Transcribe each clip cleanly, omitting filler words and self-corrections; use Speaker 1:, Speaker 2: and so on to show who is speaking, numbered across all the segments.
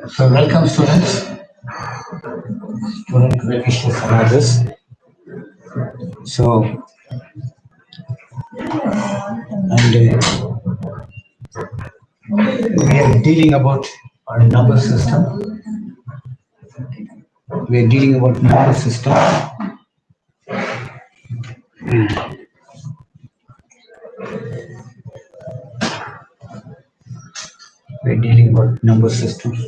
Speaker 1: So welcome students, student well-wishes and others. So and we are dealing about our number system. We are dealing about number system. We are dealing about number systems,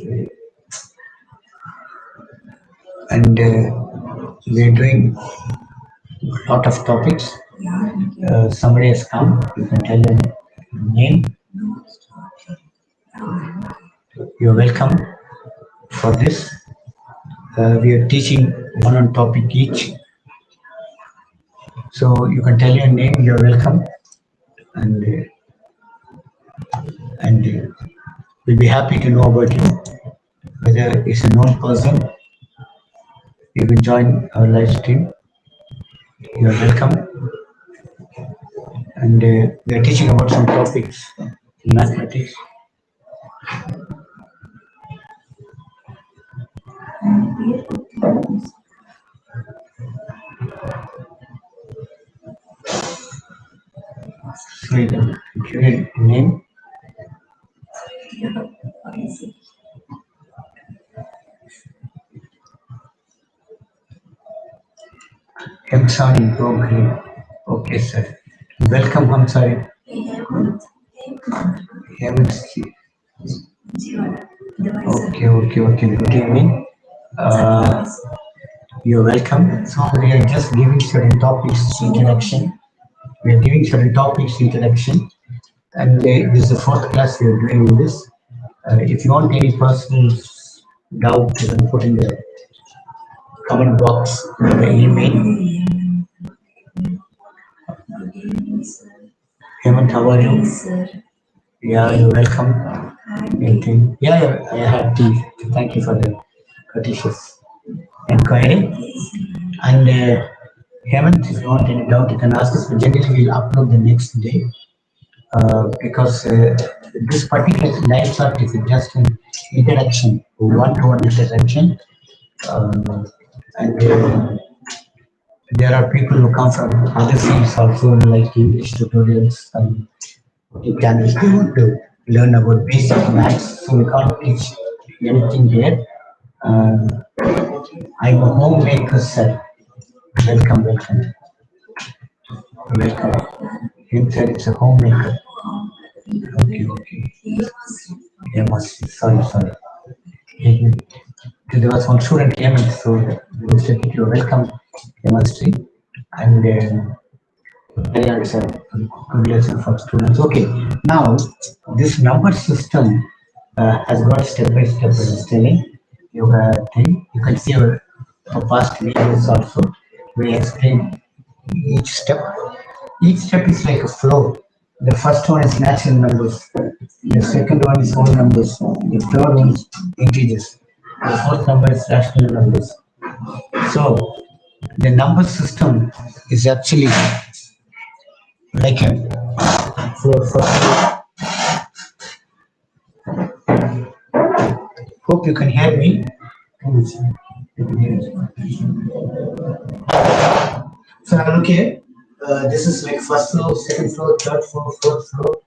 Speaker 1: and we are doing a lot of topics. Somebody has come. You can tell them name. You're welcome for this. We are teaching one topic each. So you can tell your name. You're welcome, and we'll be happy to know about you. Whether it's a known person, you can join our live stream. You're welcome. And we are teaching about some topics in mathematics. So you can give it a name. Hamsari Gogri. Okay, sir. Welcome, Hamsari. Hemant. Okay. Good evening. Uh, you're welcome. So we are just giving certain topics introduction. We are giving certain topics introduction, and this is the fourth class we are doing this. If you want any personal doubt, you can put in the comment box or the email. Hemant, how are you? Yeah, you're welcome. Anything? Yeah, I have tea. Thank you for the courteous inquiry. And Hemant, if you want any doubt, you can ask us. But generally, we'll upload the next day because this particular live chat is just an interaction, one-to-one interaction. And there are people who come from other fields also, like English tutorials and channels. They want to learn about basic maths, so we can't teach anything here. Uh, I'm a homemaker, sir. Welcome. Him said it's a homemaker. Okay. Yeah, sorry. Mhm. There was one student came in, so we said you're welcome, chemistry, and very understand good lesson for students. Okay, now this number system has got step by step understanding. You thing you can see our past videos also. We explain each step. Each step is like a flow. The first one is natural numbers. The second one is whole numbers. The third one is integers. The fourth number is rational numbers. So the number system is actually like a flow. Hope you can hear me. So now look here. This is like first floor, second floor, third floor, fourth floor,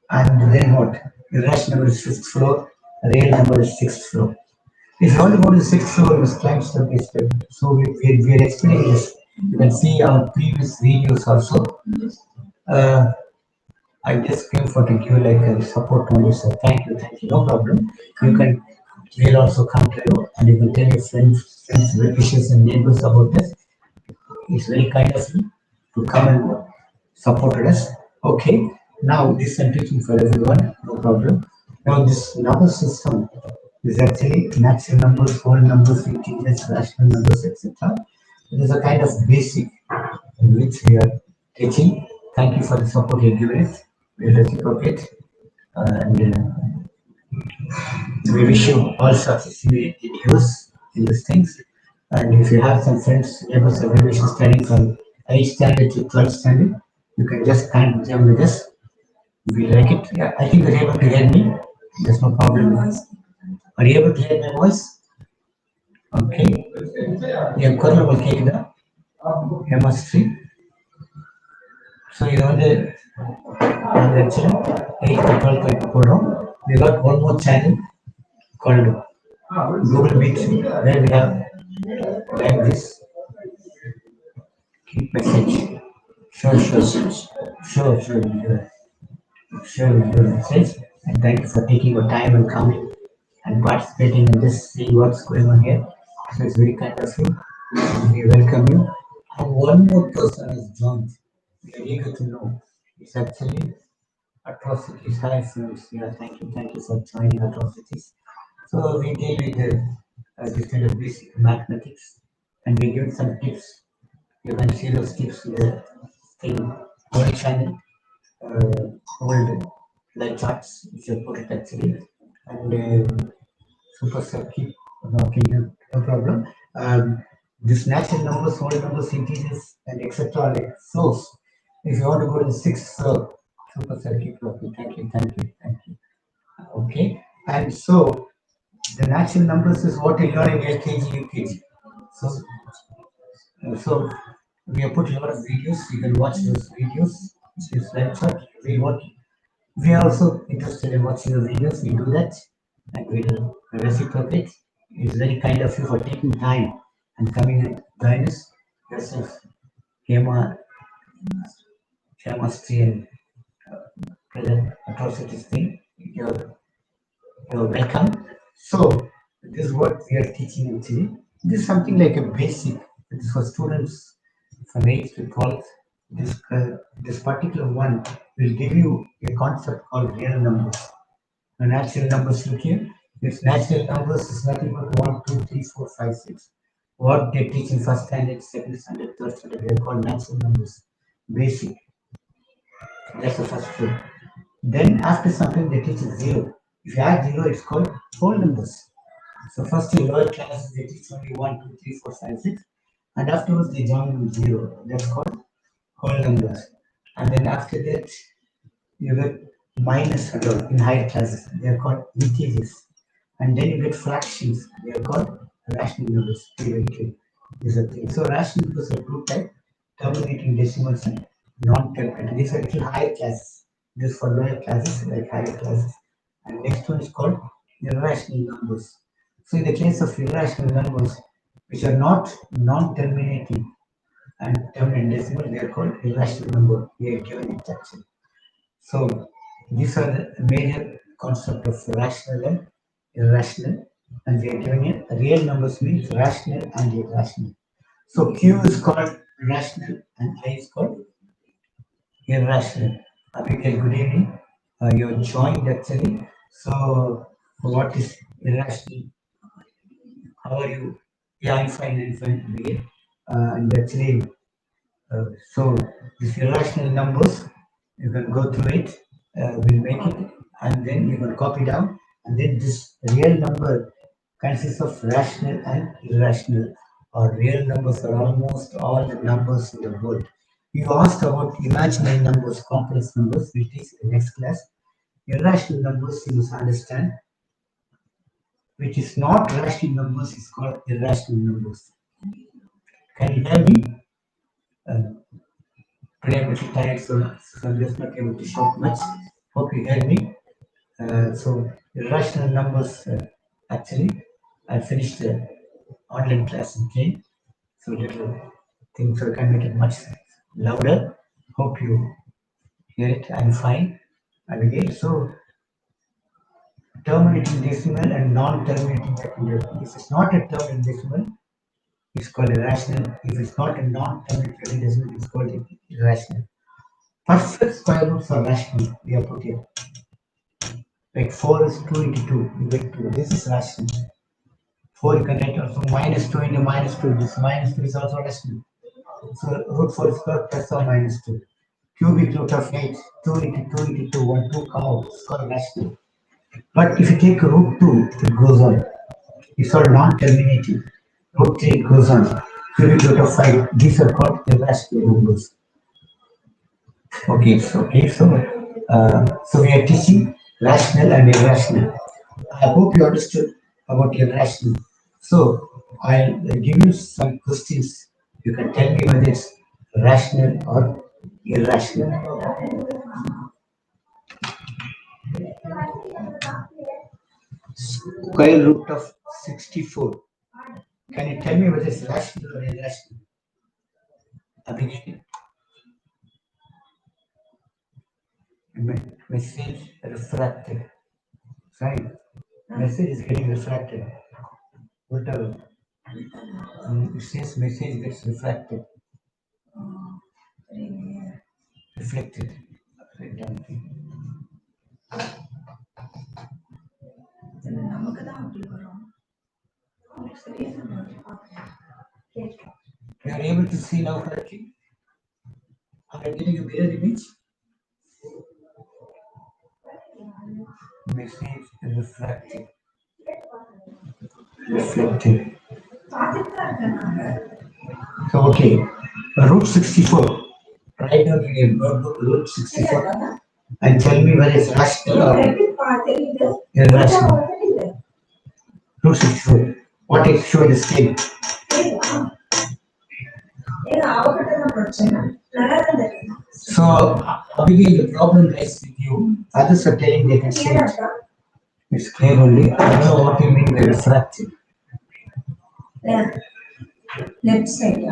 Speaker 1: and then what? The rational number is fifth floor, real number is sixth floor. If you want to go to the sixth floor, you must climb step by step. So we are explaining this. You can see our previous videos also. Uh, I just came for to give like a support only, so thank you, no problem. You can, we'll also come to you and you can tell your friends, wishes and neighbors about this. It's very kind of you to come and support us. Okay, now this I'm teaching for everyone, no problem. Now this number system is actually natural numbers, whole numbers, integers, rational numbers, etc. It is a kind of basic in which we are teaching. Thank you for the support you're giving it. We reciprocate and we wish you all success in use in these things. And if you have some friends, neighbors, or maybe studying from 8th standard to 12th standard, you can just connect them with us. We like it. Yeah, I think you're able to hear me. There's no problem. Are you able to hear my voice? Okay. என் குரல் உங்களுக்கு கேக்குதா? chemistry. So இது வந்து நாங்க actually 8th 12th போறோம். We got one more channel called Google Meet where we have like this keep message. Sure. Sure, your message. And thank you for taking your time and coming and participating in this, seeing what's going on here. So it's very kind of you. We welcome you. And one more person has joined. We are eager to know. It's actually atrocities. Hi, friends. Yeah, thank you for joining atrocities. So we deal with this kind of basic mathematics, and we give some tips. You can see those tips in the thing, our channel, old like charts which are put it actually, and super circuit. Okay, no problem. This natural numbers, whole numbers, integers, and etc. like flows. If you want to go to the sixth floor, super circuit. Okay, thank you. Okay, and so the natural numbers is what you learn in LKG, UKG. So, so we have put a lot of videos. You can watch those videos. This lecture. We what we are also interested in watching the videos. We do that, and we will reciprocate. It's very kind of you for taking time and coming and join us yourself. Kema, chemistry and present atrocities thing. You're welcome. So this is what we are teaching actually. This is something like a basic. It is for students from 8th to 12th. This particular one will give you a concept called real numbers. The natural numbers look here. This natural numbers is nothing but 1, 2, 3, 4, 5, 6. What they teach in first standard, second standard, third standard, they are called natural numbers. Basic. That's the first thing. Then after something they teach is zero. If you add zero, it's called whole numbers. So first in lower classes they teach only 1, 2, 3, 4, 5, 6, and afterwards they join with zero. That's called whole numbers. And then after that you get minus at all in higher classes. They are called integers. And then you get fractions. They are called rational numbers. Theoretically, is a thing. So rational numbers are two types: terminating decimals and non-terminating. These are little higher classes. This for lower classes, like higher classes. And next one is called irrational numbers. So in the case of irrational numbers, which are not non-terminating and terminate decimal, they are called irrational number. We are given it actually. So these are the major concept of rational and irrational, and we are giving it real numbers means rational and irrational. So Q is called rational and I is called irrational. Abigail, good evening. You're joined actually. So what is irrational? How are you? Yeah, I'm fine, Abigail. And actually, so these irrational numbers, you can go through it, we'll make it, and then you can copy down, and then this real number consists of rational and irrational, or real numbers are almost all the numbers in the world. You asked about imaginary numbers, complex numbers, we'll teach in the next class. Irrational numbers you must understand, which is not rational numbers is called irrational numbers. Can you hear me? Uh, Today I'm a little tired, so I'm just not able to shout much. Hope you hear me. So irrational numbers, actually, I finished the online class in Jane, so little things so I can make it much louder. Hope you hear it. I'm fine. And again, so terminating decimal and non-terminating decimal. If it's not a terminating decimal, it's called irrational. If it's not a non-terminating decimal, it's called irrational. Perfect square roots are rational. We have put here. Like 4 is 2 into 2. You get 2. This is rational. 4 you can write also minus 2 into minus 2. This minus 2 is also rational. So root 4 is called plus or minus 2. Cubic root of 8. 2 into 2 into 2. 1, 2 come out. It's called rational. But if you take root 2, it goes on. It's all non-terminating. Root 3 it goes on. Cubic root of 5. These are called irrational numbers. So we are teaching rational and irrational. I hope you understood about irrational. So I'll give you some questions. You can tell me whether it's rational or irrational. Square root of 64. Can you tell me whether it's rational or irrational? Abhishek, message refracted. Right? Message is getting refracted. Whatever. It says message gets refracted. Reflected. Right down. You are able to see now correctly? Are you getting a mirror image? Message refracted. Reflected. So, okay. Root 64. Write down in your notebook root 64 and tell me whether it's rational or irrational. Root 64. What it show the scale? So, Abigail, the problem lies with you. Others are telling they can see it. It's clear only. I don't know what you mean by refracted. Left side.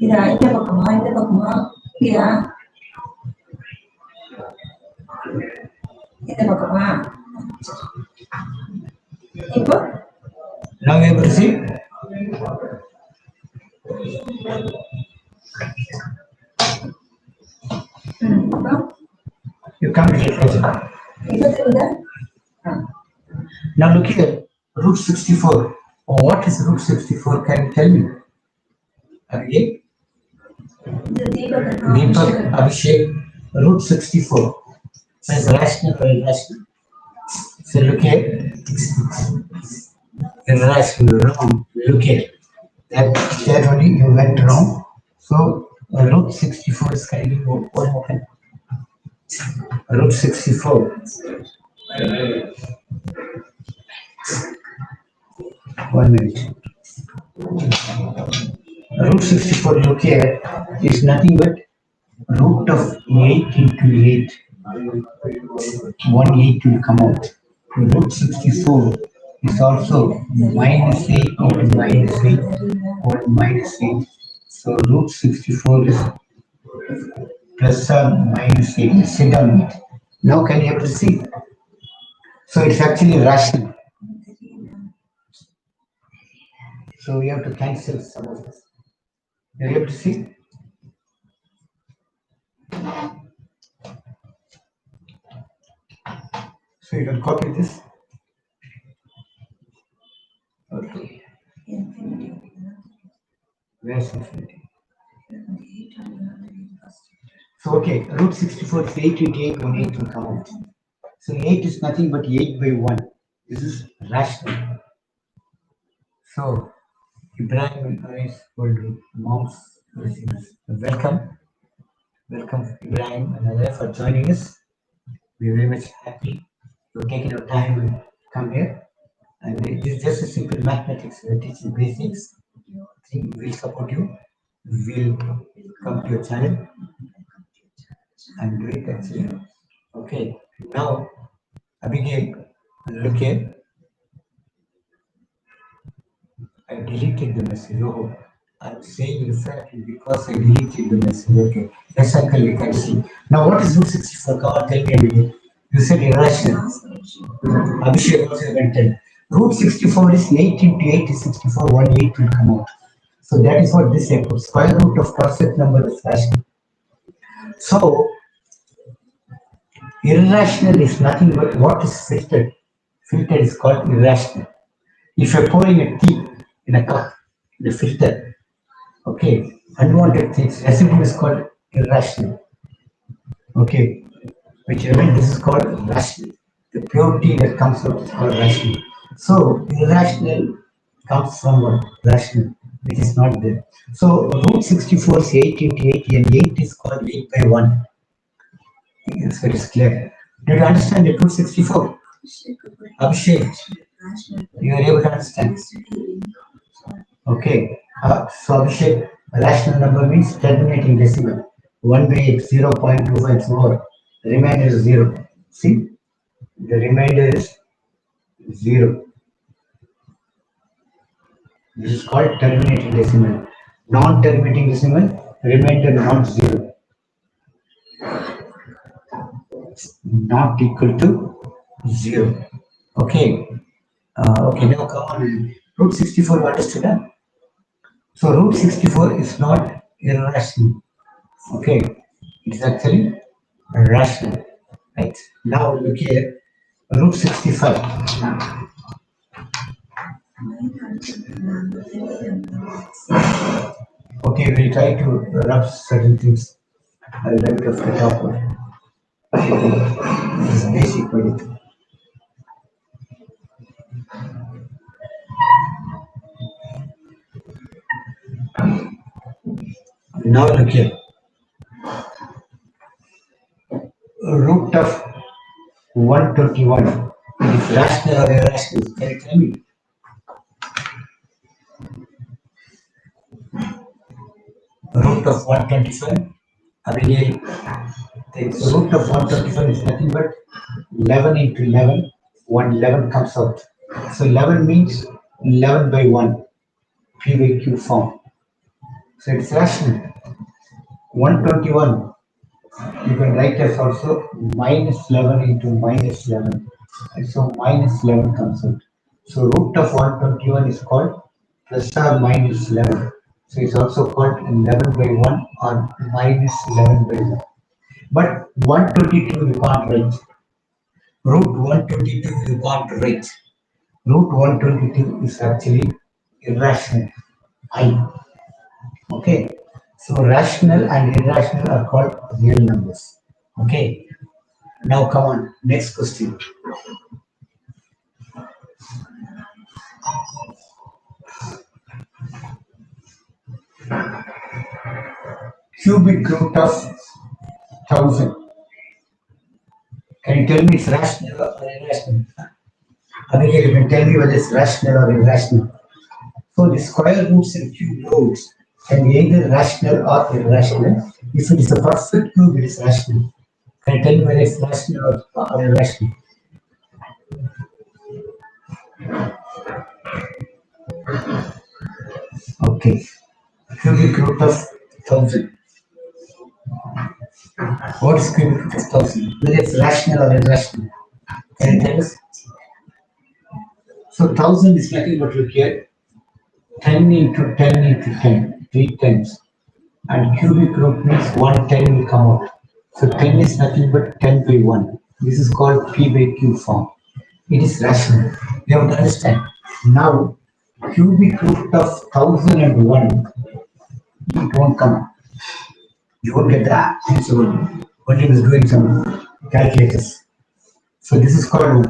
Speaker 1: இந்த பக்கமா இல்லையா இந்த பக்கமா இப்போ now you able to see you come here. Now look here, root 64. Oh, what is root 64? Can you tell me? Again? Deepak, Abhishek, root 64. Is rational or irrational? So look here. Irrational, wrong. Look here. That only you went wrong. So root 64 is kindly open. Root 64. One minute. Root 64, look here, is nothing but root of 8 into 8. 1 8 will come out. Root 64 is also minus 8 into minus 8 or minus 8. So root 64 is plus or minus 8. Sit down it. Now can you able to see? So it's actually rational. So we have to cancel some of this. You're able to see? So you can copy this. Okay. Where's infinity? So okay, root 64 is 8 into 8, 1 8 will come out. So 8 is nothing but 8 by 1. This is rational. So Ibrahim and Aris will do mouse. Welcome. Welcome Ibrahim and Aris for joining us. We're very much happy you're taking your time and come here. And it is just a simple mathematics. We're teaching basics. I think we'll support you. We'll come to your channel and do it actually. Okay, now Abigail, look here. I deleted the message. Oh, I'm saying refracted because I deleted the message. Okay, yes, uncle, you can see. Now, what is root 64? Come on, tell me, Abigail. You said irrational. Abhishek also can tell. Root 64 is 8 into 8 is 64, 1 8 will come out. So that is what this equals. Square root of perfect number is rational. So, irrational is nothing but what is filtered. Filtered is called irrational. If you're pouring a tea in a cup, the filter, okay, unwanted things, residue is called irrational. Okay, which means this is called rational. The purity that comes out is called rational. So irrational comes from what? Rational, which is not there. So root 64 is 8 into 8 and 8 is called 8 by 1. Yes, it is clear. Did you understand the root 64? Abhishek. You are able to understand? Okay. So Abhishek, rational number means terminating decimal. 1 by x 0.254. Remainder is 0. See? The remainder is 0. This is called terminating decimal. Non-terminating decimal, remainder not 0. Not equal to 0. Okay. Okay, now come on. Root 64, what is to done? So root 64 is not irrational. Okay. It is actually rational. Right. Now look here. Root 65. Okay, we'll try to rub certain things. I'll write it off the top one. This is basic weight. Now look here. Root of 121 is rational or irrational? Can you tell me? Root of 125? Abigail, the root of 125 is nothing but 11 into 11. 11 comes out. So 11 means 11 by 1, P by Q form. So it's rational. 121, you can write as also minus 11 into minus 11. And so minus 11 comes out. So root of 121 is called plus or minus 11. So it's also called 11 by 1 or minus 11 by 1. But 122 you can't write. Root 122 you can't write. Root 122 is actually irrational. I. Okay. So rational and irrational are called real numbers. Okay. Now come on. Next question. Cubic root of 1000. Can you tell me it's rational or irrational? Abigail, you can tell me whether it's rational or irrational. So the square roots and cube roots can be either rational or irrational. If it is a perfect cube, it is rational. Can you tell me whether it's rational or irrational? Okay. Cubic root of 1000. What is cubic root of 1000? Whether it's rational or irrational? Can you tell us? So 1000 is nothing but look here. 10 into 10 into 10, 3 times. And cubic root means 110 will come out. So 10 is nothing but 10 by 1. This is called P by Q form. It is rational. You have to understand. Now, cubic root of 1001, it won't come. You won't get the answer. Only is doing some calculators. So this is called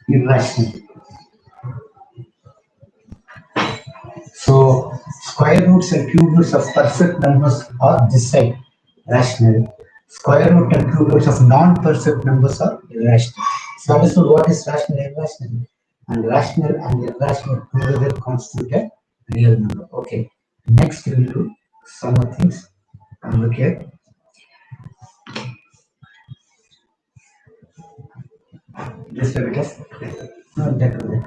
Speaker 1: irrational. So square roots and cube roots of perfect numbers are this side, rational. Square root and cube roots of non-perfect numbers are irrational. So understood what is rational and irrational? And rational and irrational together constitute a real number. Okay. Next we will do some more things. Look here. Just a bit of no, that was it.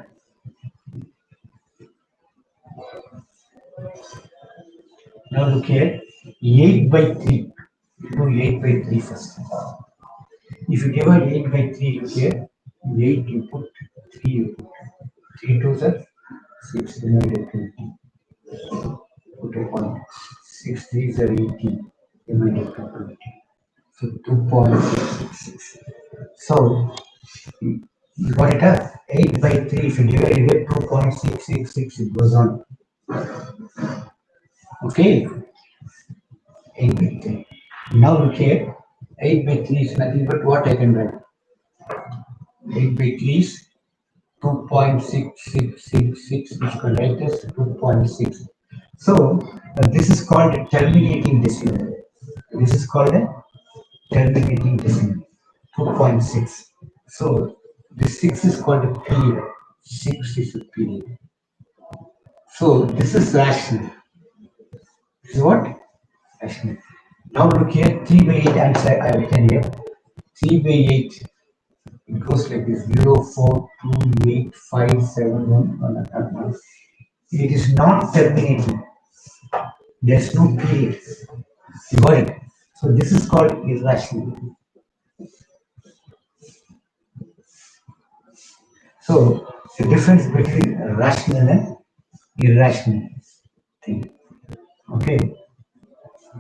Speaker 1: Now look here. 8 by 3. We do 8 by 3 first. If you divide 8 by 3, you get 8 you put 3 you put. 3 2s are 6 divided 20. Put a point. 6 3s are 18 divided to 20. So 2.666. So you got it up. 8 by 3, if you divide it 2.666, it goes on. Okay. 8 by 3. Now look here. 8 by 3 is nothing but what I can write. 8 by 3 is 2.6666, which can write as 2.6. So this is called a terminating decimal. This is called a terminating decimal. 2.6. So this 6 is called a period. 6 is a period. So this is rational. This is what? Rational. Now look here, 3 by 8 answer I have written here. 3 by 8, it goes like this: 0, 4, 2, 8, 5, 7, 1, 1. It is not terminating. There's no period. You got it? So this is called irrational. So the difference between rational and irrational thing. Okay,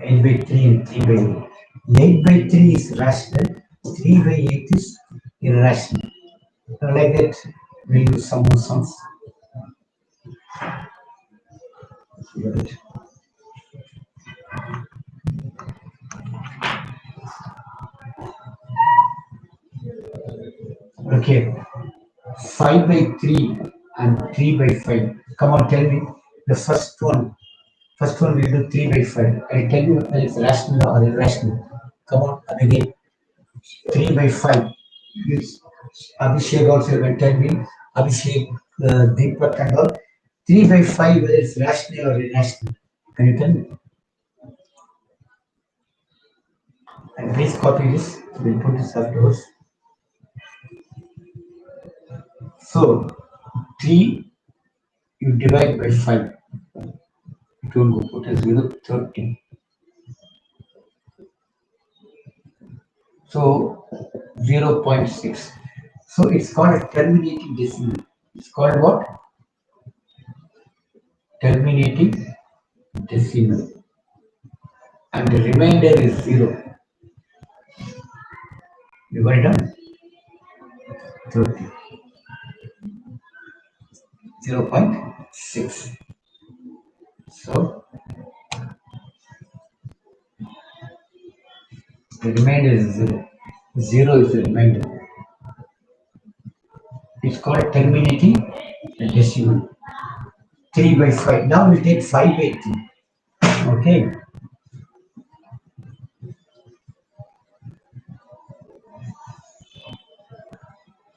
Speaker 1: 8 by 3 and 3 by 8. 8 by 3 is rational, 3 by 8 is irrational. So like that, we use some more sums. Okay, 5 by 3 and 3 by 5. Come on, tell me the first one. First one we'll do 3 by 5. I tell you whether it's rational or irrational. Come on, again. 3 by 5. Yes. Abhishek also can tell me. Abhishek, Deepak and all. 3 by 5, whether it's rational or irrational. Can you tell me? And please copy this. We'll put this afterwards. So, 3 you divide by 5. It will go put a 0, 30. So 0.6. So it's called a terminating decimal. It's called what? Terminating decimal. And the remainder is 0. You got it done? 30. 0.6. So the remainder is 0. 0 is the remainder. It's called terminating decimal. 3 by 5. Now we'll take 5 by 3. Okay.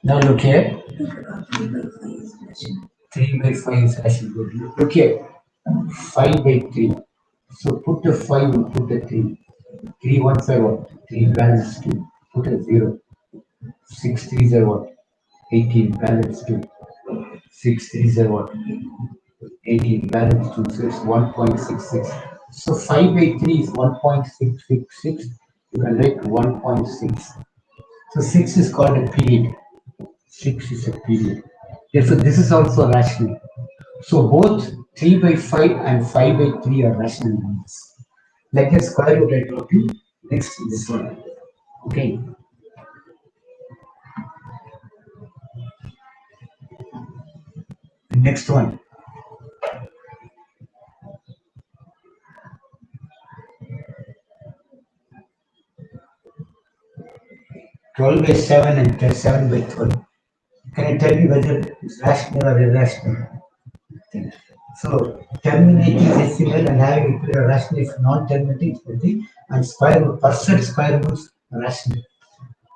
Speaker 1: Now look here. 3 by 5 is actually good. Look here. 5 by 3. So put the 5 and put the 3. 3 1 5 what? 3 balance 2. Put a 0. 6 3s are what? 18 balance 2. 6 3s are what? 18 balance 2. So it's 1.66. So 5 by 3 is 1.666. You can write 1.6. So 6 is called a period. 6 is a period. Therefore, this is also rational. So both 3 by 5 and 5 by 3 are rational numbers. Like a square root I told you. Next, this one. Okay. Next one. 12 by 7 and 7 by 12. Can you tell me whether it's rational or irrational? So terminating decimal and having equal or rational is non-terminating equality, and square root, percent square root is rational.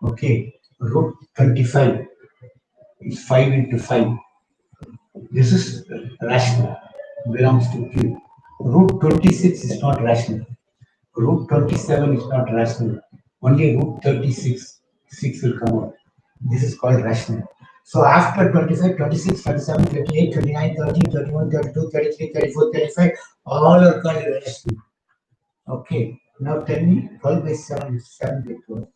Speaker 1: Okay. Root 25 is 5 into 5. This is rational, belongs to Q. Root 26 is not rational. Root 27 is not rational. Only root 36, 6 will come out. This is called rational. So after 25, 26, 27, 28, 29, 30, 31, 32, 33, 34, 35, all are called rational. Okay. Now tell me 12 by 7 is 7 by 12.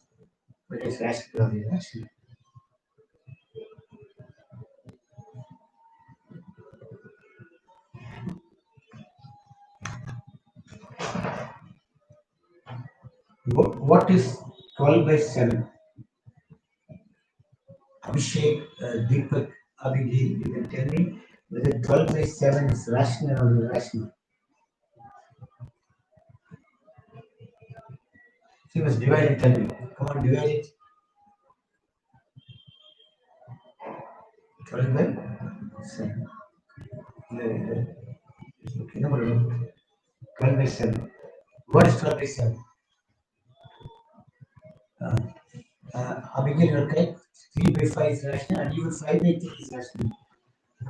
Speaker 1: But it's rational or irrational? What is 12 by 7? Abhishek, Deepak, Abhijit, you can tell me whether 12 by 7 is rational or irrational. So you must divide it, tell me. Come on, divide it. 12 by 7. Okay, no, no. 12 by 7. What is 12 by 7? Abigail, you're correct. 3 by 5 is rational, and even 5 by 3 is rational.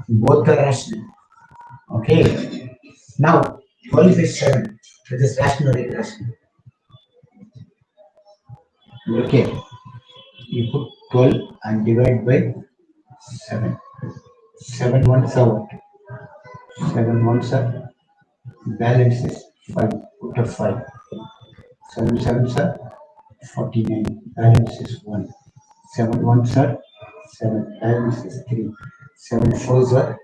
Speaker 1: Both are rational. Okay. Now 12 is 7. It is rational or irrational. Okay. You put 12 and divide by 7. 7 ones are what? 7 ones are balance is 5. Put a 5. 7 sevens are 49. Balance is 1. 7 ones are 7. Balance is 3. 7 fours are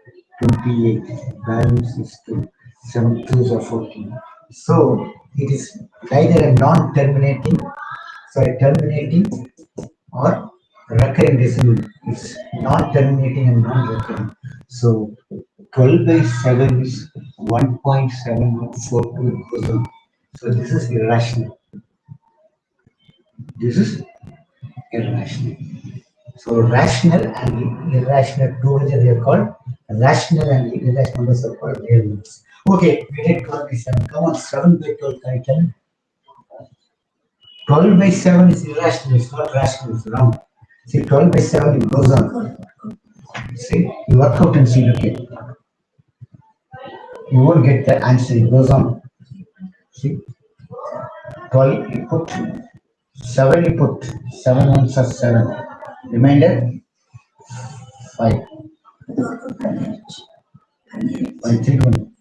Speaker 1: 28. Balance is 2. 7 twos are 14. So it is either a non-terminating, sorry, terminating or recurring decimal. It's non-terminating and non-recurring. So 12 by 7 is 1.7142 goes on. So this is irrational. This is irrational. So rational and irrational together they are called rational and irrational numbers are called real numbers. Okay, we did 12 by 7. Come on, 7 by 12, can I tell you? 12 by 7 is irrational, it's not rational, it's wrong. See, 12 by 7 it goes on. See, you work out and see, okay. You won't get the answer, it goes on. See, 12 you put, 7 you put, 7 ones are 7. Remainder 5. 5 3 1.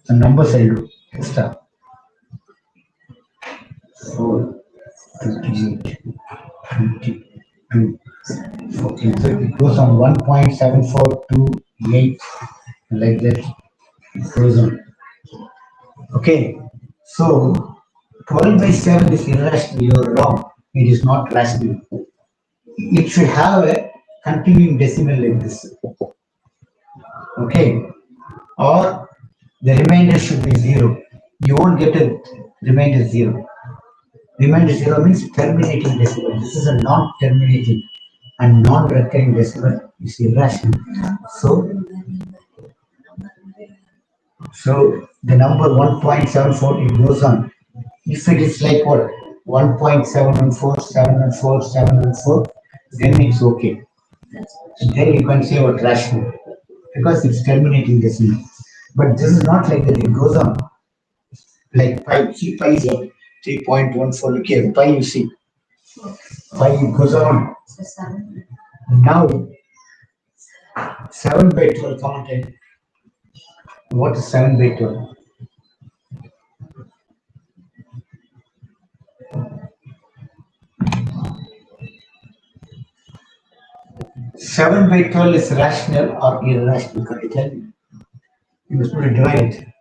Speaker 1: The numbers I do extra 4, 28, 22, 14. So it goes on 1.7428 like that. It goes on. Okay. So 12 by 7 is irrational. You're wrong. It is not rational. It should have a continuing decimal like this. Okay. Or the remainder should be 0. You won't get a remainder 0. Remainder 0 means terminating decimal. This is a non-terminating and non-recurring decimal. It's irrational. So, so the number 1.74 it goes on. If it is like what 1.714, 714, 714, then it's okay. Then you can say what rational because it's terminating decimal. But this is not like that. It goes on like pi. See, pi is what 3.14. Look here, pi. You see, pi it goes on. Now 7 by 12 content. What is 7 by 12? 7 by 12 is rational or irrational? Can you tell me? You must put it divide.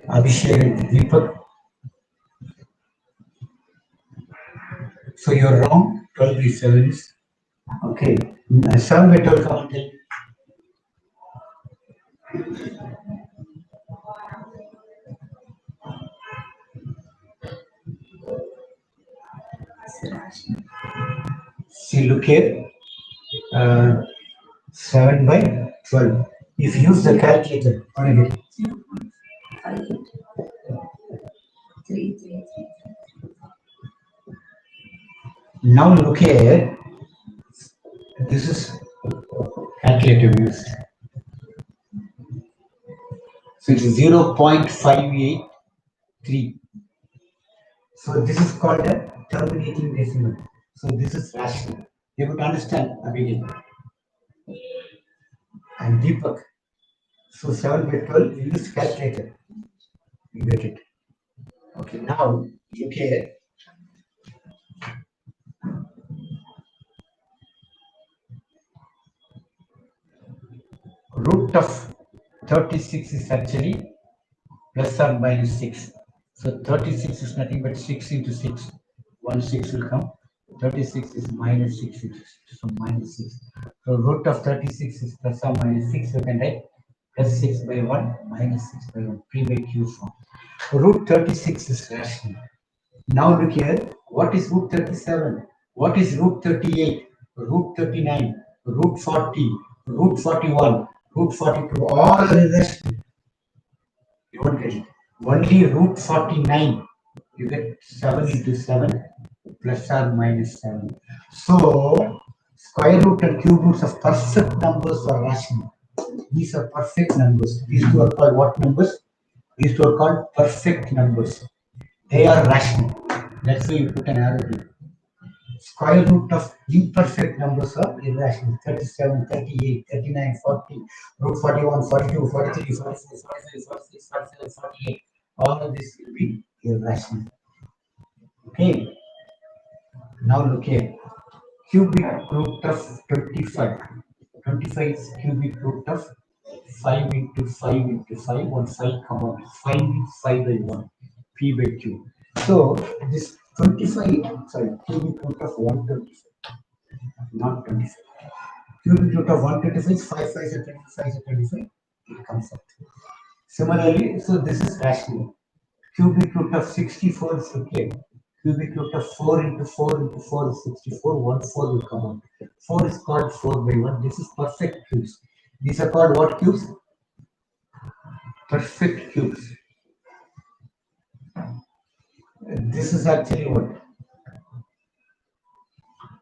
Speaker 1: Abhishek and Deepak. So you're wrong. 12 by 7 is okay. 7 by 12 come and tell me. See, look here. 7 by 12. If you use the calculator, what do you get? Now look here. This is calculator used. So it's 0.583. So this is called a terminating decimal. So this is rational. You could understand Abigail and Deepak. So 7 by 12, you use calculator. You get it. Okay, now look here. Root of 36 is actually plus or minus 6. So 36 is nothing but 6 into 6. 1 6 will come. 36 is minus 6 into 6. So minus 6. So root of 36 is plus or minus 6. You can write plus 6 by 1 minus 6 by 1. P by Q form. Root 36 is rational. Now look here. What is root 37? What is root 38? Root 39? Root 40? Root 41? Root 42? All the rest. You won't get it. Only root 49. You get 7 into 7 plus or minus 7. So Square root and cube roots of perfect numbers are rational. These are perfect numbers. These two are called what numbers? These two are called perfect numbers. They are rational. That's why you put an arrow here. Square root of imperfect numbers are irrational. 37, 38, 39, 40, root 41, 42, 43, 44, 45, 46, 47, 48. All of this will be irrational. Okay. Now look here. Cubic root of 25. 25 is cubic root of 5 into 5 into 5. 1 5 come out. 5 is 5 by 1. P by Q. So this 25, sorry, cubic root of 125, not 25. Cubic root of 125 is 5 5 is 25 is 25. It comes out. Similarly, so this is rational. Cubic root of 64 is okay. Cubic root of 4 into 4 into 4 is 64. 1 4 will come out. 4 is called 4 by 1. This is perfect cubes. These are called what cubes? Perfect cubes. This is actually what?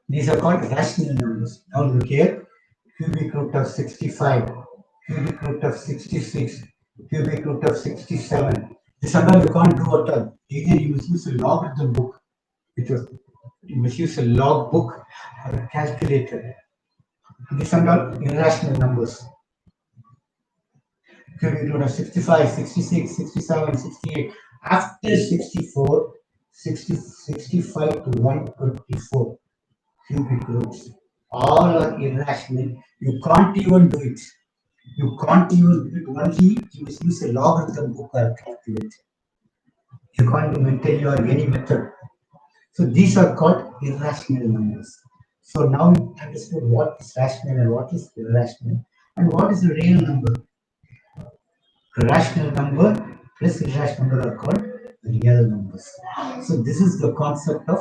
Speaker 1: These are called rational numbers. Now look here. Cubic root of 65. Cubic root of 66. Cubic root of 67. This sometimes you can't do at all. Either you must use a logarithm book, which was you must use a log book or a calculator. These are all irrational numbers. Cubic root of 65, 66, 67, 68. After 64, 60, 65 to 124 cubic roots. All are irrational. You can't even do it. You can't even do it. Only you must use a logarithm book or calculator. You can't do mentally or any method. So these are called irrational numbers. So now you understood what is rational and what is irrational and what is a real number. Rational number plus irrational number are called real numbers. So this is the concept of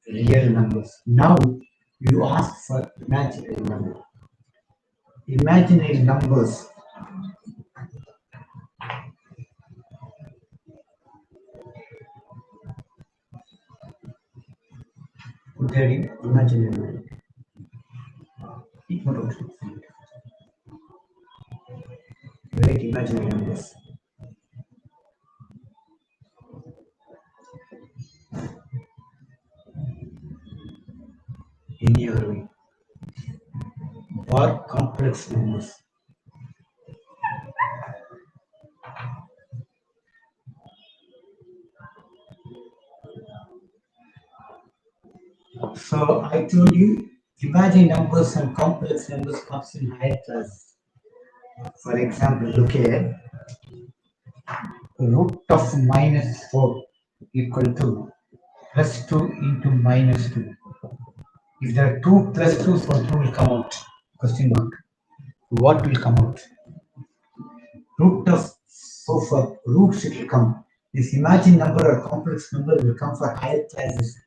Speaker 1: real numbers. Now you ask for imaginary number. Imaginary numbers. There imaginary number. Write imaginary numbers. Any other way. Or complex numbers. So I told you imaginary numbers and complex numbers comes in higher classes. For example, look here. Root of minus 4 equal to plus 2 into minus 2. If there are 2 plus 2, so 2 will come out. Question mark. What will come out? Root of, so for roots it will come. This imaginary number or complex number will come for higher classes.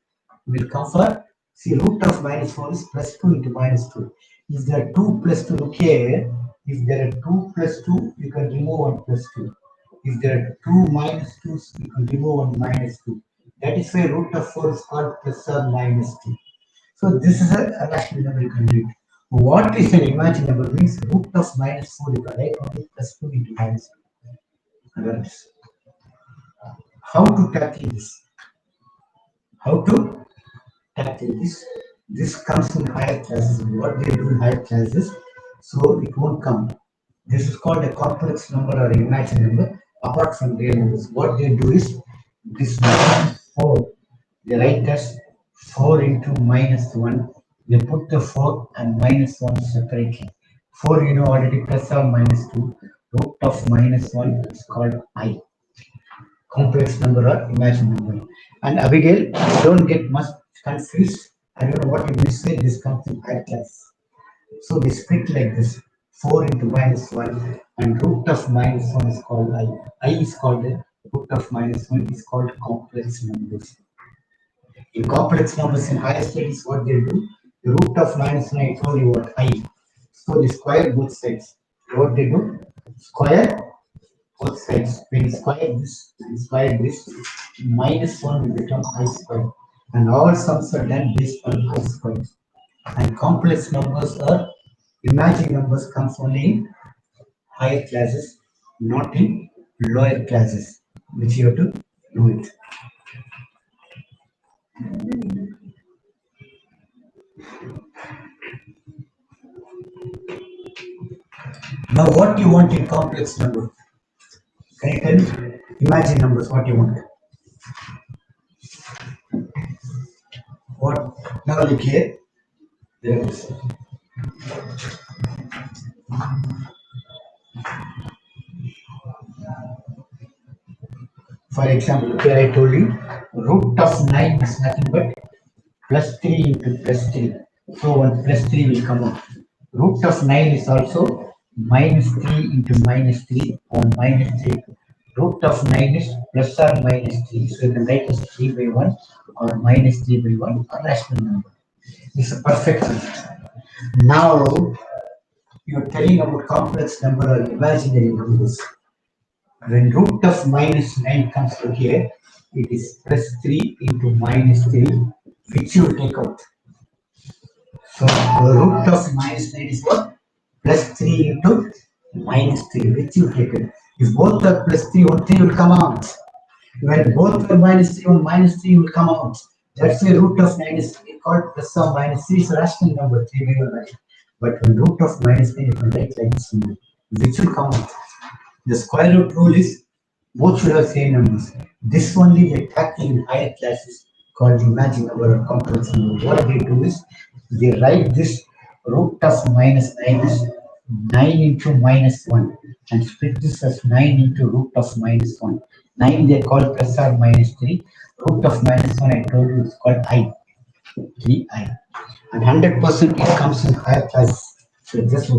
Speaker 1: Will come for, see, root of minus 4 is plus 2 into minus 2. If there are 2 plus 2, look here. If there are 2 plus 2, you can remove 1 plus 2. If there are 2 minus 2s, you can remove 1 minus 2. That is why root of 4 is called plus or minus 2. So this is a rational number you can read. What is an imaginary number? Means root of minus 4 you can write only plus 2 into minus 2. That's how to tackle this. How to tackle this? This comes in higher classes. What they do in higher classes, so it won't come. This is called a complex number or imaginary number. Apart from real numbers, what they do is this minus 4. They write as 4 into minus 1. They put the 4 and minus 1 separately. 4 you know already plus or minus 2. Root of minus 1 is called I. Complex number or imaginary number. And Abigail, don't get much confused. I don't know what you will say. This comes in higher class. So they split like this. 4 into minus 1 and root of minus 1 is called I. I is called root of minus 1 is called complex numbers. In complex numbers in higher studies, what they do, the root of minus 1 I told you what I. So they square both sides. What they do, square both sides. When you square this, minus 1 will become I squared. And all sums are done based on I squared. And complex numbers are imaginary numbers comes only in higher classes, not in lower classes, which you have to do it. Now, what you want in complex number? Can you tell me? Imagine numbers, what you want. What? Now look here. There it is. For example, here I told you, root of 9 is nothing but plus 3 into plus 3. So one plus 3 will come out. Root of 9 is also minus 3 into minus 3 or minus 3. Root of 9 is plus or minus 3. So you can write as 3 by 1 or minus 3 by 1 or rational number. It's a perfect system. Now you're telling about complex number or imaginary numbers. When root of minus 9 comes to here, it is plus 3 into minus 3, which you take out. So the root of minus 9 is what? Plus 3 into minus 3, which you take it. If both are plus 3, 1 3 will come out. When both are minus 3, 1 minus 3 will come out. That's why root of 9 is called plus or minus 3 is a rational number, 3 by 1, right? But when root of minus 9, you can write like this, which will come out. The square root rule is both should have same numbers. This only they tackle in higher classes called imaginary number or complex number. What they do is they write this root of minus 9 is 9 into minus 1 and split this as 9 into root of minus 1. 9 they call plus or minus 3. Root of minus 1 I told you is called I. 3i. And 100% it comes in higher class. So just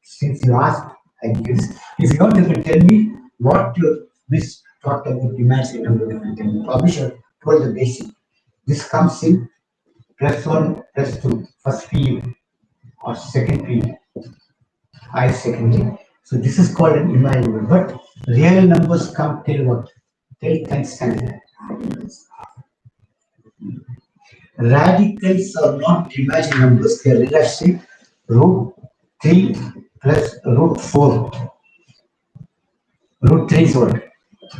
Speaker 1: since you asked, I give this. If you want, you can tell me what you wish talked about imaginary number. You can tell me. Publisher told the basic. This comes in plus 1, plus 2, first PU or second PU, higher secondary. So this is called an imaginary number. But real numbers come till what? Till 10th standard. Radicals are not imaginary numbers, they are relative. Root 3 plus root 4. Root 3 is what?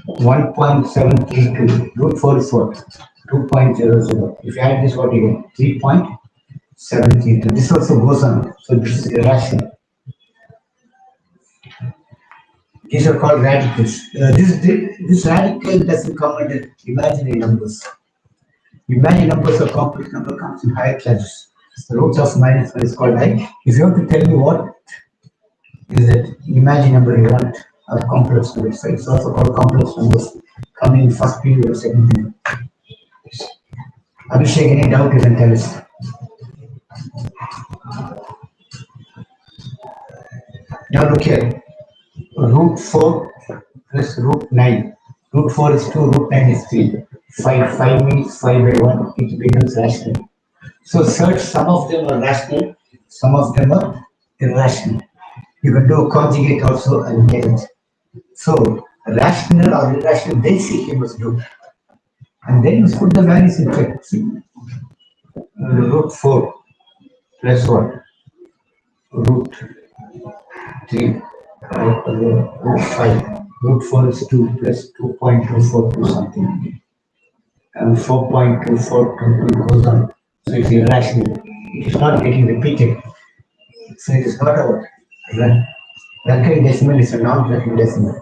Speaker 1: 1.732. Root 4 is what? 2.00. If you add this, what you get? 3.732. This also goes on. So this is irrational. These are called radicals. This radical doesn't come under imaginary numbers. Imaginary numbers or complex number comes in higher classes. The roots of minus 1 is called I. If you have to tell me what is that imaginary number you want, or complex number, so it's also called complex numbers coming in first period or second period. Abhishek, any doubt you can tell us. Now look here. Root 4 plus root 9. Root 4 is 2, root 9 is 3. 5 means 5 by 1, it becomes rational. So search, some of them are rational, some of them are irrational. You can do a conjugate also and get it. So rational or irrational, then see you must do. And then you put the values in check. See, root 4 plus what? Root 3 root 5. Root 4 is 2 plus 2.242 something. And 4.242 goes on. So it's irrational. It is not getting repeated. So it is not a recurring decimal, it's a non-recurring decimal.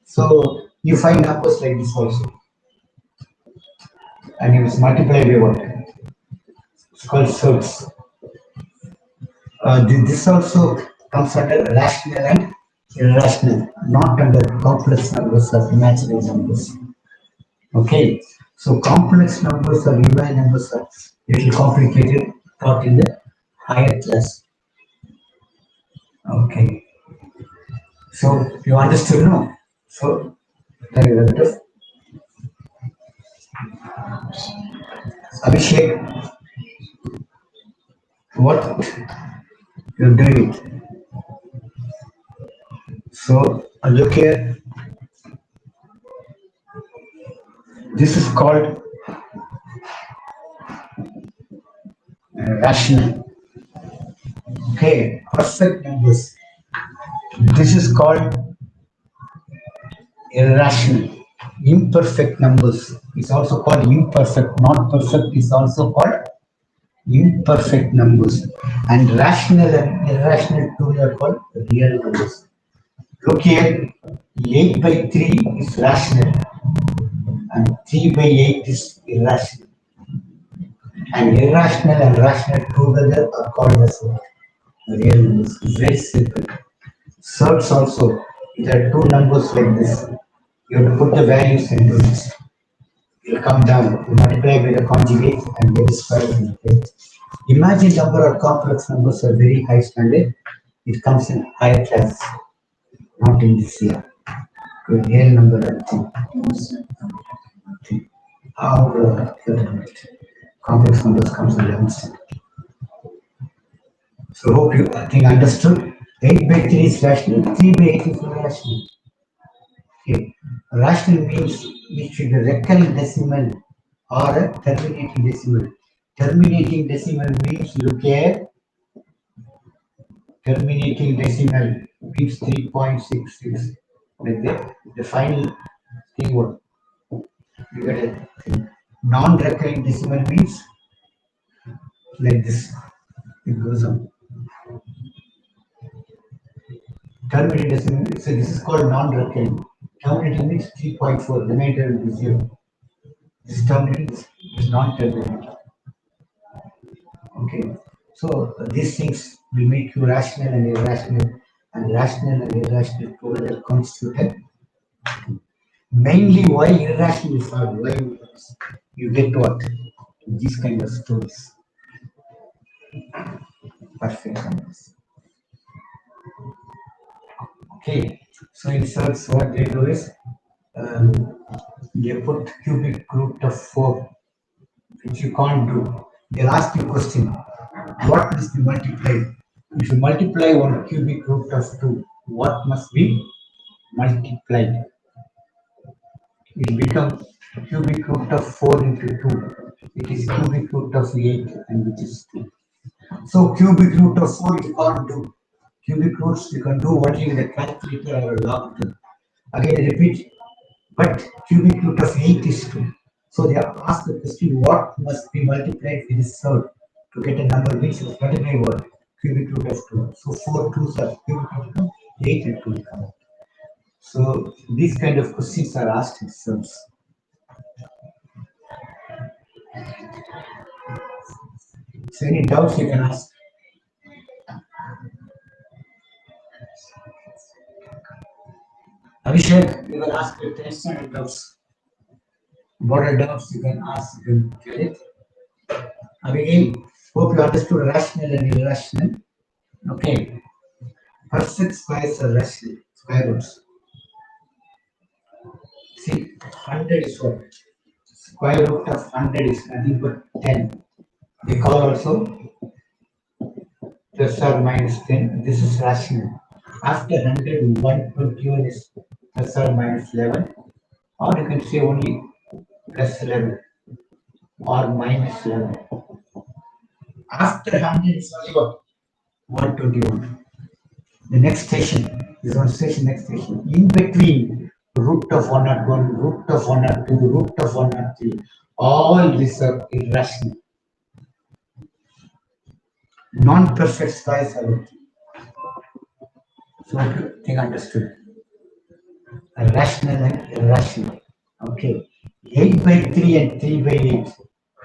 Speaker 1: So you find numbers like this also. And you must multiply by what? It's called surds. This also comes under rational and irrational, not under complex numbers or imaginary numbers. Okay, so complex numbers or imaginary numbers are little complicated, taught in the higher class. Okay, so you understood, no? So that is it. Abhishek, what you're doing it. So look here. This is called rational. Okay, perfect numbers. This is called irrational. Imperfect numbers is also called imperfect. Not perfect is also called imperfect numbers. And rational and irrational too are called real numbers. Look here, 8 by 3 is rational and 3 by 8 is irrational. And irrational and rational together are called as what? Real numbers. Very simple. Surds also, there are two numbers like this. You have to put the values into this. It will come down. You multiply by the conjugate and get the square root. Okay? Imagine number of complex numbers are very high standard. It comes in higher class, not in this year. Real number, I think. How complex numbers comes in 11th standard. So hope you I think understood. 8 by 3 is rational, 3 by 8 is irrational. Okay. Rational means it should be a recurring decimal or a terminating decimal. Terminating decimal means look here. Terminating decimal means 3.66. Like the final thing what you get a thing. Non-recurring decimal means like this. It goes on. Terminating decimal, so this is called non-recurring. Terminating means 3.4, remainder will be 0. This terminating is non-terminating. Okay, so these things will make you rational and rational and irrational together constituted. Mainly, why irrational is hard? Why you get what? These kind of stories. Perfect numbers. Okay, so in search, what they do is um, they put cubic root of 4, which you can't do. They'll ask you a question: what must be multiplied? If you multiply one cubic root of 2, what must be multiplied? It becomes cubic root of 4 into 2. It is cubic root of 8, and which is 2. So cubic root of 4 you can't do. Cubic roots you can do only with a calculator or a log. Again I repeat, but cubic root of 8 is 2. So they are asked the question what must be multiplied with this third to get a number which is multiplied what? Cubic root of 2. So 4 2s are cubic root of 8 and 2 will come out. So these kind of questions are asked itself. So any doubts you can ask. Abhishek, you can ask your test and doubts. What are doubts you can ask, you can get it. Abigail, hope you understood rational and irrational. Okay. Perfect squares are rational. Square roots. See, 100 is what? Square root of 100 is nothing but 10. They call also plus or minus 10. This is rational. After 100, 121 is plus or minus 11. Or you can say only plus 11 or minus 11. After 100 is only what? 121. The next station is one station, next station. In between root of 101, root of 102, root of 103, all these are irrational. Non-perfect squares are okay. So I think understood. Rational and irrational. Okay. 8 by 3 and 3 by 8.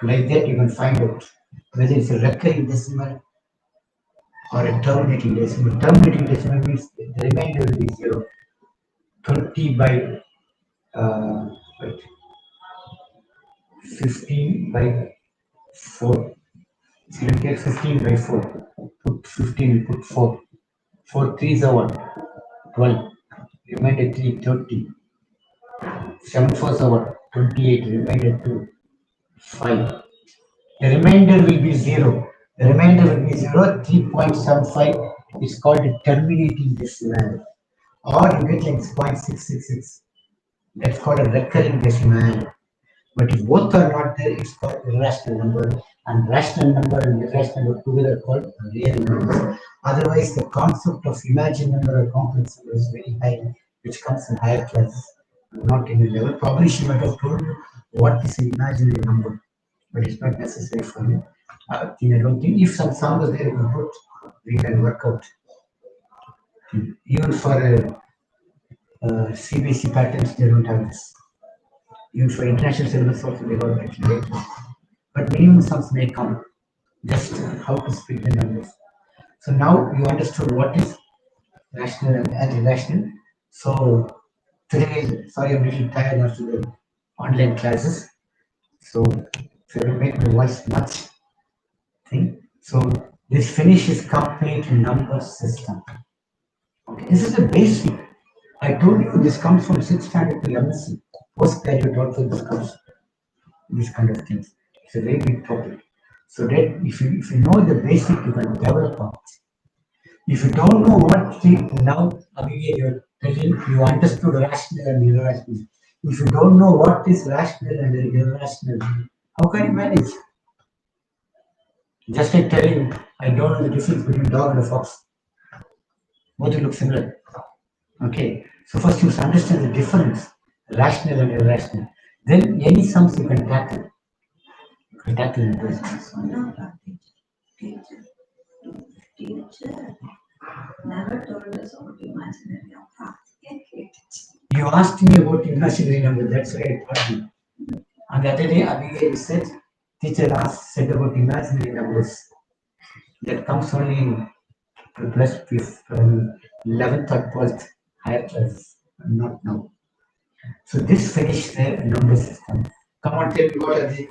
Speaker 1: Like that you can find out whether it's a recurring decimal or a terminating decimal. Terminating decimal means the remainder will be 0. 20 by wait, 15 by 4. So you take 15 by 4. Put 15, put 4. 4 3s are what? 12. Remainder 3, 30. 7 4s are what? 28. Remainder 2, 5. The remainder will be 0. The remainder will be 0. 3.75 is called a terminating decimal. Or you get like 0.666. That's called a recurring decimal. But if both are not there, it's called irrational number and rational number and irrational number together called real numbers. Otherwise, the concept of imaginary number or complex number is very high, which comes in higher classes, not in a level. Probably she might have told you what is an imaginary number, but it's not necessary for you. I don't think if some sum is there, you can put, we can work out. Even for CBSE patterns, they don't have this. Even for international syllabus also, they don't mention it. But minimum sums may come. Just how to split the numbers. So now you understood what is rational and irrational. So today, sorry, I'm a little tired after the online classes. So I will make my voice much thing. So this finish is complete number system. Okay, this is the basic. I told you this comes from 6th standard to MSc. Postgraduate also discuss these kind of things. It's a very big topic. So that if you know the basic, you can develop on it. If you don't know what thing now, Abigail, you're telling you understood rational and irrational. If you don't know what is rational and irrational, how can you manage? Just like telling I don't know the difference between a dog and a fox. Both look similar. Okay. So first you must understand the difference, rational and irrational. Then any sums you can tackle. You can tackle in those.
Speaker 2: So now, teacher, teacher never told us about imaginary number.
Speaker 1: You asked me about imaginary number, that's right. And the other day, Abigail said, teacher asked, said about imaginary numbers. That comes only in plus 11th or 12th higher class, not now. So this finished the number system. Come on, tell me what are they?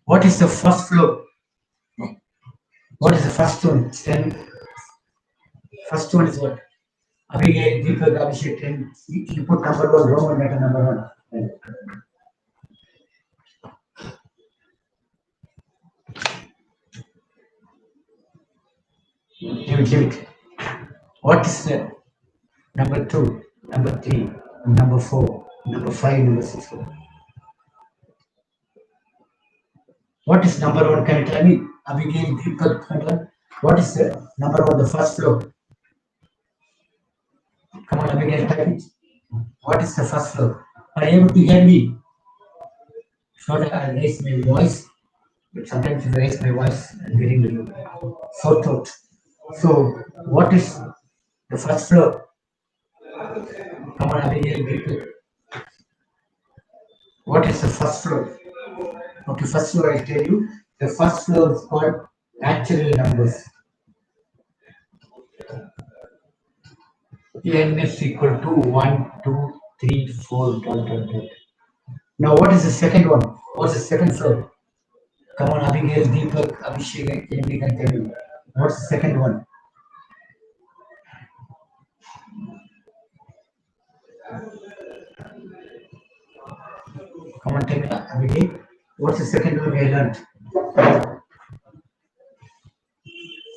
Speaker 1: What is the first floor? What is the first one? 10. First one is what? Abigail, Deepak, Abhishek, 10. You put number one, Roman letter number one. Leave it. What is the number two, number three, number four, number five, number six? What is number one? Can you tell me? Abigail, Deepak, what is the number one, the first floor? Come on, Abigail, type it. What is the first floor? Are you able to hear me? If not, I raise my voice. But sometimes if I raise my voice, I'm getting a little sore throat. So, what is the first floor? Come on, Abigail, Deepak. What is the first floor? Okay, first floor, I'll tell you. The first floor is called natural numbers. N is equal to 1, 2, 3, 4, dot, dot, dot. Now, what is the second one? What's the second floor? Come on, Abigail, Deepak, Abhishek, anybody can tell you. What's the second one? Come on, tell me, Abigail. What's the second one we learned?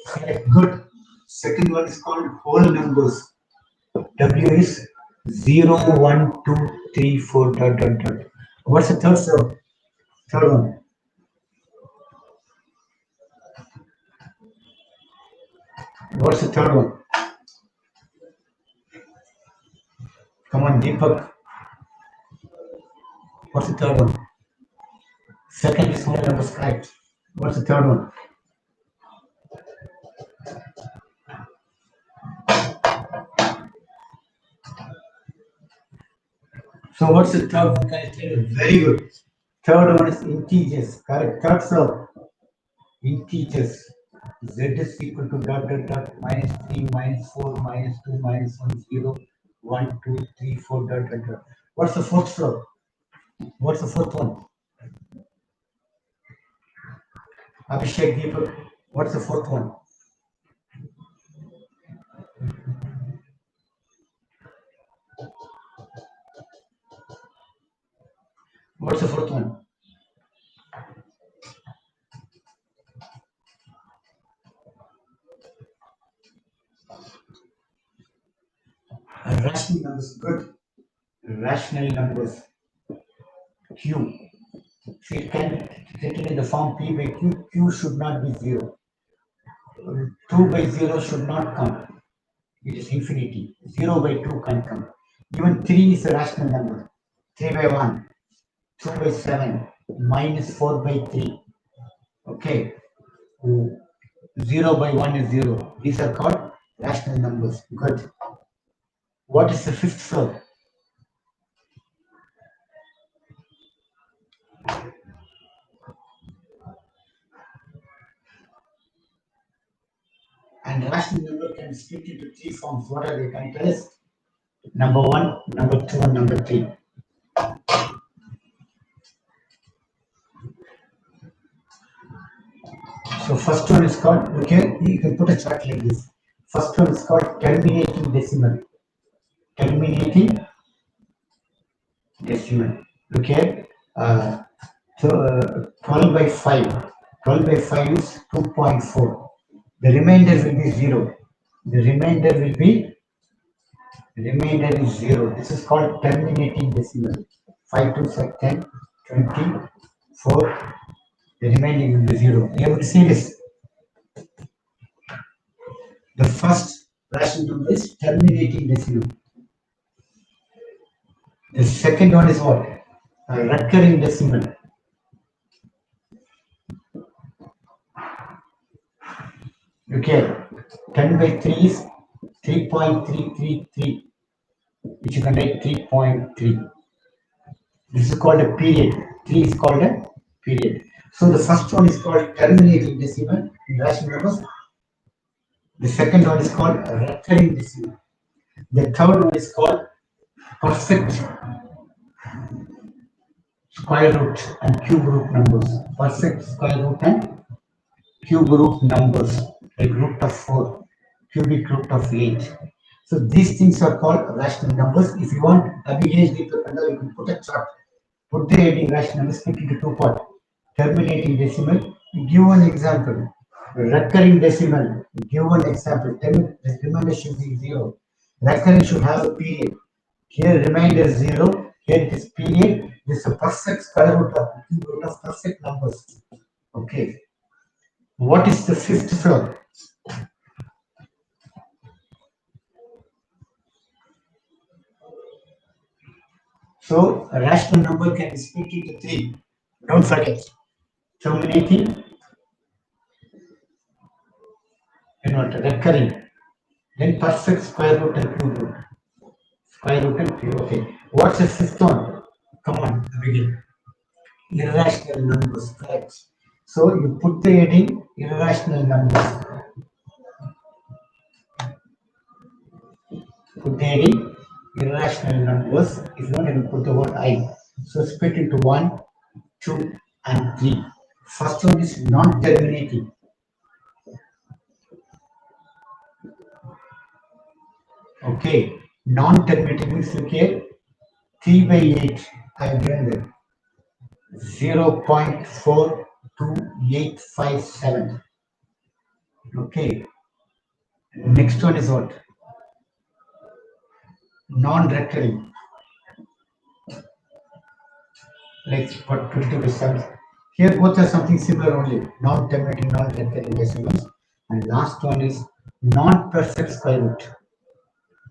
Speaker 1: Correct, good. Second one is called whole numbers. W is 0, 1, 2, 3, 4, dot, dot, dot. What's the third floor? Third one. What's the third one? Come on, Deepak. What's the third one? Second is whole numbers, correct. What's the third one? So what's the third one? Can I tell you? Very good. Third one is integers, correct. Third floor. Integers. Z is equal to dot dot dot minus 3, minus 4, minus 2, minus 1, 0, 1, 2, 3, 4, dot dot dot. What's the fourth floor? What's the fourth one? Abhishek, Deepak, what's the fourth one? What's the fourth one? Rational numbers, good. Rational numbers. q. See, it can be written in the form p by q. Q should not be 0. 2 by 0 should not come. It is infinity. 0 by 2 can come. Even 3 is a rational number. 3 by 1, 2 by 7, minus 4 by 3. Okay. 0 by 1 is 0. These are called rational numbers. Good. What is the fifth floor? And rational number can be split into three forms. What are they? Can you tell us? Number 1, number 2, and number 3. So first one is called, okay, you can put a chart like this. First one is called terminating decimal. Terminating decimal. Okay. So 12 by 5. 12 by 5 is 2.4. The remainder will be 0. The remainder is 0. This is called terminating decimal. 5 to 10, 20, 4. The remaining will be 0. You have to see this. The first rational number is terminating decimal. The second one is what? A recurring decimal. Okay. 10 by 3 is 3.333, which you can write 3.3. This is called a period. 3 is called a period. So the first one is called terminating decimal in rational numbers. The second one is called a recurring decimal. The third one is called perfect square root and cube root numbers. Perfect square root and cube root numbers, like root of 4, cubic root of 8. So these things are called rational numbers. If you want Abhijay's deeper control, you can put a chart. Put the heading rational numbers, split into two parts. Terminating decimal, give one example. Recurring decimal, give one example. Remainder should be 0. Recurring should have a period. Here remainder 0. Here it is period. This is a perfect square root of cube root of perfect numbers. Okay. What is the fifth floor? So a rational number can be split into three. Don't forget. Terminating, recurring. Then perfect square root and cube root. Square root and cube. Okay. What's the fifth one? Come on, begin. Irrational numbers, correct. So you put the heading irrational numbers. Put the heading irrational numbers. If you want, you can put the word I. So split into 1, 2, and 3. First one is non-terminating. Okay, non-terminating means okay, 3 by 8. I have given them 0.42857. Okay, next one is what? Non-recurring. Like what 20 by 7. Here both are something similar only. Non-terminating, non-recurring decimals. And last one is non-perfect square root.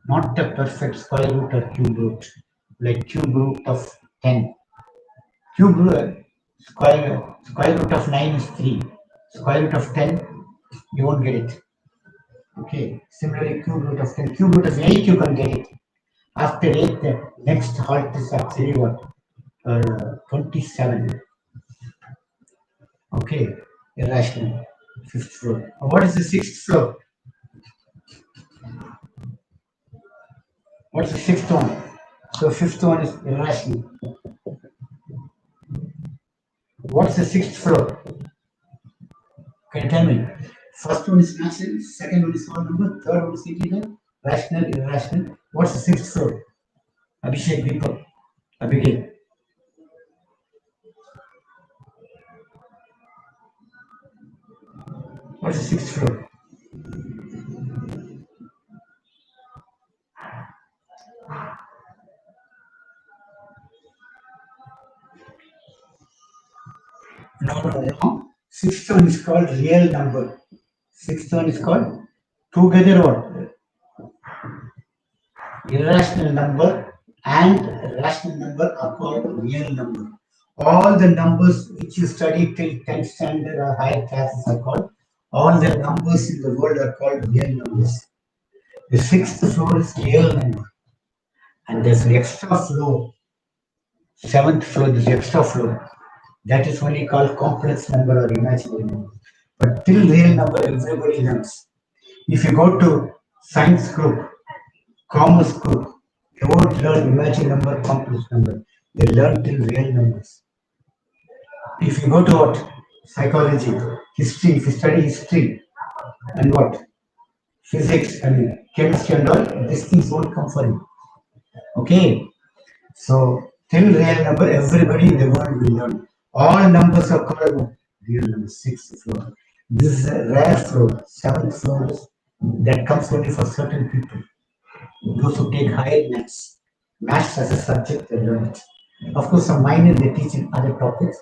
Speaker 1: Not a perfect square root or cube root. Like cube root of 10. Cube root, square root of 9 is 3. Square root of 10, you won't get it. Okay. Similarly, cube root of 10. Cube root of 8, you can get it. After 8, the next halt is actually what? 27. Okay. Irrational. Fifth floor. What is the sixth floor? What's the sixth one? So fifth one is irrational. What's the sixth floor? Can you tell me? First one is rational, second one is whole number, third one is integer, rational, irrational. What's the sixth floor? Abhishek Deepak. Abigail. What's the sixth floor? wrong. Sixth one is called real number. Sixth one is called together what? Irrational number and rational number are called real number. All the numbers which you study till 10th standard or higher classes are called, all the numbers in the world are called real numbers. The sixth floor is real number. And there's an extra floor, seventh floor, there's extra floor. That is only called complex number or imaginary number. But till real number, everybody learns. If you go to science group, commerce group, they won't learn imaginary number, complex number. They learn till real numbers. If you go to what? Psychology, history, if you study history and what? Physics and chemistry and all, these things won't come for you. Okay? So, till real number, everybody in the world will learn. All numbers are called real number, sixth floor. This is a rare floor, seventh floor that comes only for certain people. Those who take higher maths, maths as a subject, they learn it. Of course, some minor they teach in other topics.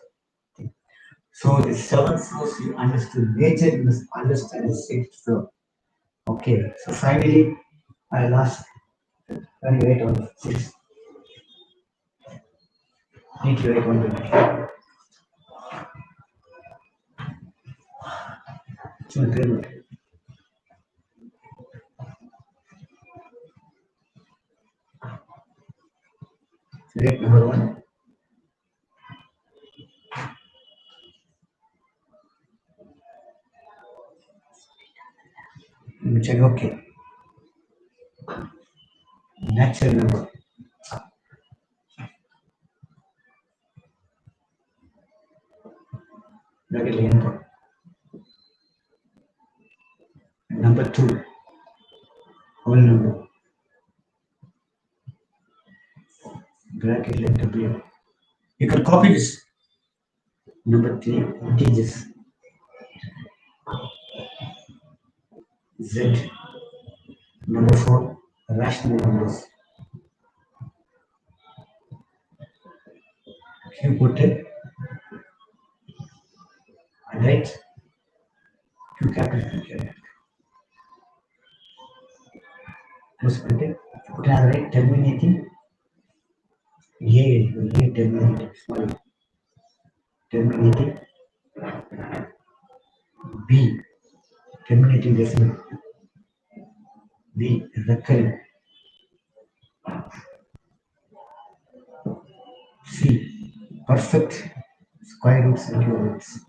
Speaker 1: So the seventh floors you understood. Major you must understand the sixth floor. Okay. So finally, I'll ask. Can you write on the sixth? Need to write on the. So then, write number one. Which are okay. Natural number. Bracket enter. Number two. Whole number. Bracket letter B. You can copy this. Number three. Integers. Z. Number four. Rational numbers. You put it. Right? Two capital letters. Just put it. Put it right terminating. A. Terminating. Small. Terminating. B. Terminating decimal. B. Recurring. C. Perfect. Square roots and cube roots.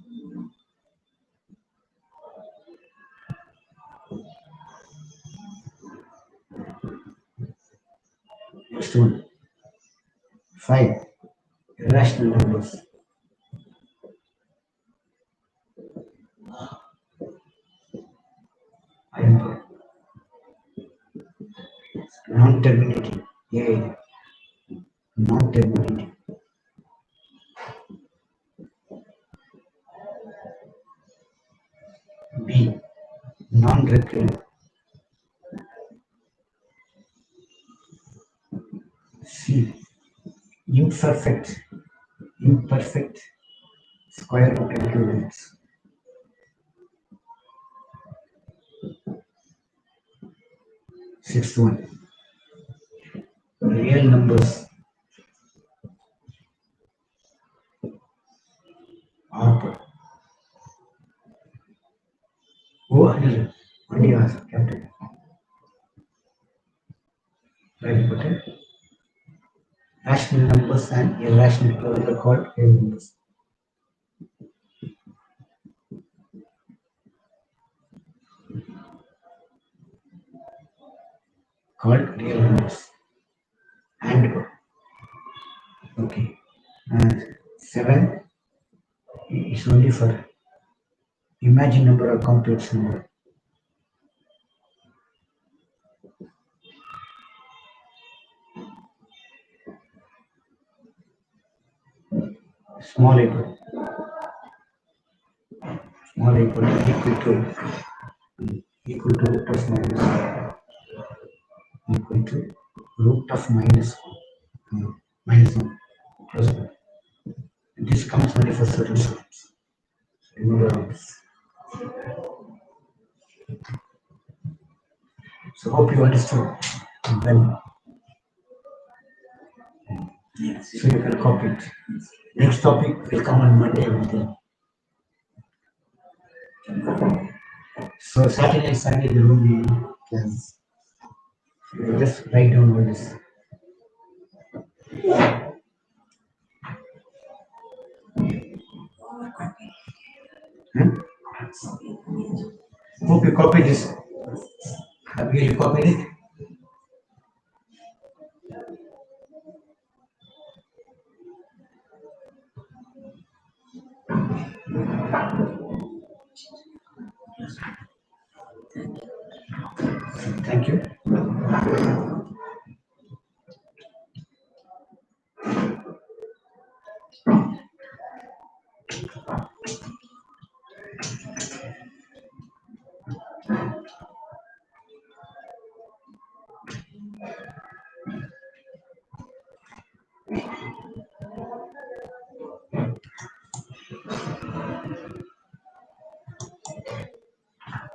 Speaker 1: Next one. 5. Irrational numbers. I am non-terminating. A. Non-terminating. B. Non-recurring. C. Imperfect. Imperfect. Square root and cube roots. Sixth one. Real numbers. Output. O under only as capital. Right button. Rational numbers and irrational numbers are called real numbers. Called real numbers. And okay. And 7 is only for imaginary number or complex number. Small equal. Small equal to root of minus equal to root of minus 1 plus 1. This comes only for certain students. envelopes. So hope you understood well.
Speaker 2: Yes.
Speaker 1: So you can copy it. Next topic will come on Monday. Will tell. So Saturday and Sunday there will be class. You just write down all this.
Speaker 2: Overcopy.
Speaker 1: Hmm? Hope you copied this. Have you copied it?
Speaker 2: Thank you.
Speaker 1: Thank you.